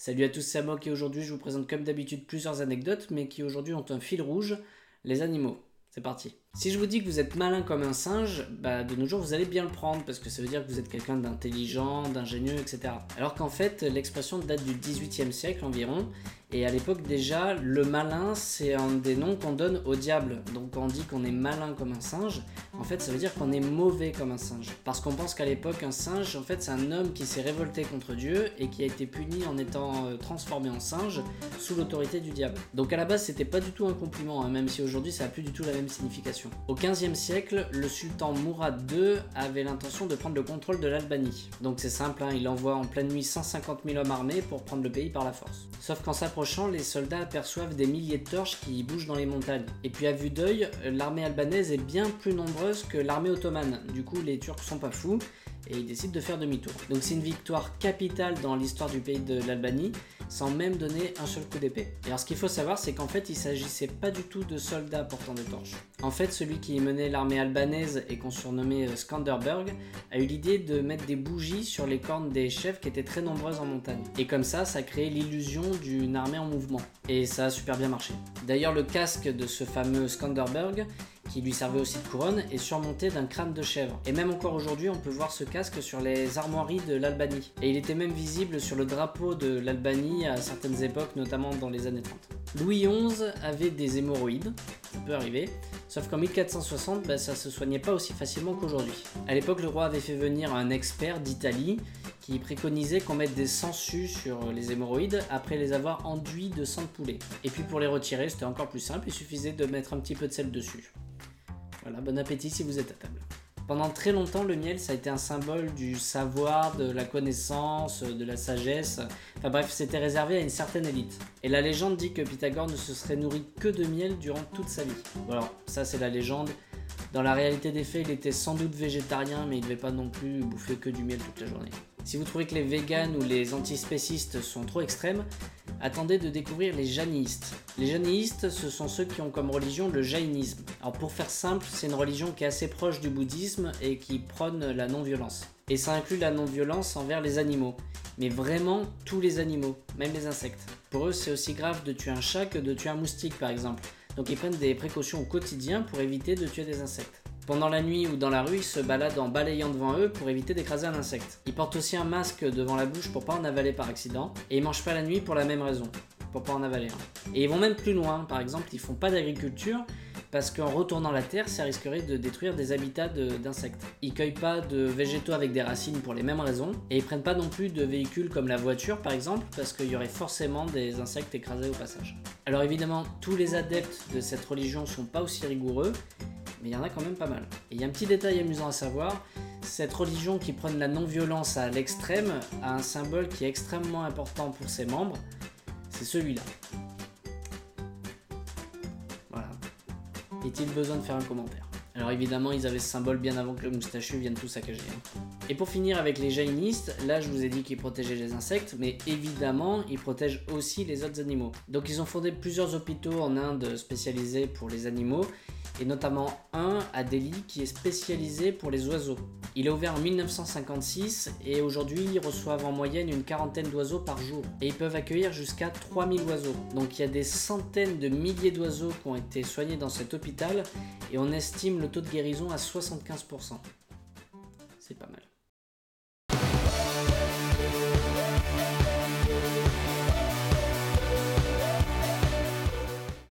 Salut à tous, c'est Amok et aujourd'hui je vous présente comme d'habitude plusieurs anecdotes mais qui aujourd'hui ont un fil rouge, les animaux. C'est parti. Si je vous dis que vous êtes malin comme un singe, de nos jours vous allez bien le prendre parce que ça veut dire que vous êtes quelqu'un d'intelligent, d'ingénieux, etc. Alors qu'en fait l'expression date du XVIIIe siècle environ et à l'époque déjà le malin c'est un des noms qu'on donne au diable. Donc quand on dit qu'on est malin comme un singe, en fait ça veut dire qu'on est mauvais comme un singe. Parce qu'on pense qu'à l'époque un singe en fait c'est un homme qui s'est révolté contre Dieu et qui a été puni en étant transformé en singe sous l'autorité du diable. Donc à la base c'était pas du tout un compliment, même si aujourd'hui ça a plus du tout la même signification. Au XVe siècle, le sultan Mourad II avait l'intention de prendre le contrôle de l'Albanie. Donc c'est simple, il envoie en pleine nuit 150 000 hommes armés pour prendre le pays par la force. Sauf qu'en s'approchant, les soldats aperçoivent des milliers de torches qui bougent dans les montagnes. Et puis à vue d'œil, l'armée albanaise est bien plus nombreuse que l'armée ottomane. Du coup, les Turcs sont pas fous et ils décident de faire demi-tour. Donc c'est une victoire capitale dans l'histoire du pays de l'Albanie, sans même donner un seul coup d'épée. Et alors ce qu'il faut savoir, c'est qu'en fait il s'agissait pas du tout de soldats portant des torches. En fait celui qui menait l'armée albanaise et qu'on surnommait Skanderberg a eu l'idée de mettre des bougies sur les cornes des chefs qui étaient très nombreuses en montagne. Et comme ça a créé l'illusion d'une armée en mouvement. Et ça a super bien marché. D'ailleurs le casque de ce fameux Skanderberg, qui lui servait aussi de couronne, est surmonté d'un crâne de chèvre. Et même encore aujourd'hui, on peut voir ce casque sur les armoiries de l'Albanie. Et il était même visible sur le drapeau de l'Albanie à certaines époques, notamment dans les années 30. Louis XI avait des hémorroïdes, ça peut arriver, sauf qu'en 1460, ça se soignait pas aussi facilement qu'aujourd'hui. À l'époque, le roi avait fait venir un expert d'Italie qui préconisait qu'on mette des sangsues sur les hémorroïdes après les avoir enduits de sang de poulet. Et puis pour les retirer, c'était encore plus simple, il suffisait de mettre un petit peu de sel dessus. Voilà, bon appétit si vous êtes à table. Pendant très longtemps, le miel, ça a été un symbole du savoir, de la connaissance, de la sagesse. Enfin bref, c'était réservé à une certaine élite. Et la légende dit que Pythagore ne se serait nourri que de miel durant toute sa vie. Bon alors, ça c'est la légende. Dans la réalité des faits, il était sans doute végétarien, mais il ne devait pas non plus bouffer que du miel toute la journée. Si vous trouvez que les véganes ou les antispécistes sont trop extrêmes, attendez de découvrir les janéistes. Les janéistes, ce sont ceux qui ont comme religion le jaïnisme. Alors pour faire simple, c'est une religion qui est assez proche du bouddhisme et qui prône la non-violence. Et ça inclut la non-violence envers les animaux. Mais vraiment tous les animaux, même les insectes. Pour eux, c'est aussi grave de tuer un chat que de tuer un moustique par exemple. Donc ils prennent des précautions au quotidien pour éviter de tuer des insectes. Pendant la nuit ou dans la rue, ils se baladent en balayant devant eux pour éviter d'écraser un insecte. Ils portent aussi un masque devant la bouche pour pas en avaler par accident. Et ils mangent pas la nuit pour la même raison, pour pas en avaler un. Et ils vont même plus loin, par exemple, ils font pas d'agriculture parce qu'en retournant la terre, ça risquerait de détruire des habitats d'insectes. Ils cueillent pas de végétaux avec des racines pour les mêmes raisons. Et ils prennent pas non plus de véhicules comme la voiture par exemple, parce qu'il y aurait forcément des insectes écrasés au passage. Alors évidemment, tous les adeptes de cette religion sont pas aussi rigoureux, mais il y en a quand même pas mal. Et il y a un petit détail amusant à savoir, cette religion qui prône la non-violence à l'extrême a un symbole qui est extrêmement important pour ses membres, c'est celui-là. Voilà. Est-il besoin de faire un commentaire? Alors évidemment, ils avaient ce symbole bien avant que le moustachu vienne tout saccager. Et pour finir avec les jaïnistes, là je vous ai dit qu'ils protégeaient les insectes, mais évidemment, ils protègent aussi les autres animaux. Donc ils ont fondé plusieurs hôpitaux en Inde spécialisés pour les animaux, et notamment un à Delhi qui est spécialisé pour les oiseaux. Il est ouvert en 1956 et aujourd'hui ils reçoivent en moyenne une quarantaine d'oiseaux par jour. Et ils peuvent accueillir jusqu'à 3000 oiseaux. Donc il y a des centaines de milliers d'oiseaux qui ont été soignés dans cet hôpital et on estime le taux de guérison à 75%. C'est pas mal.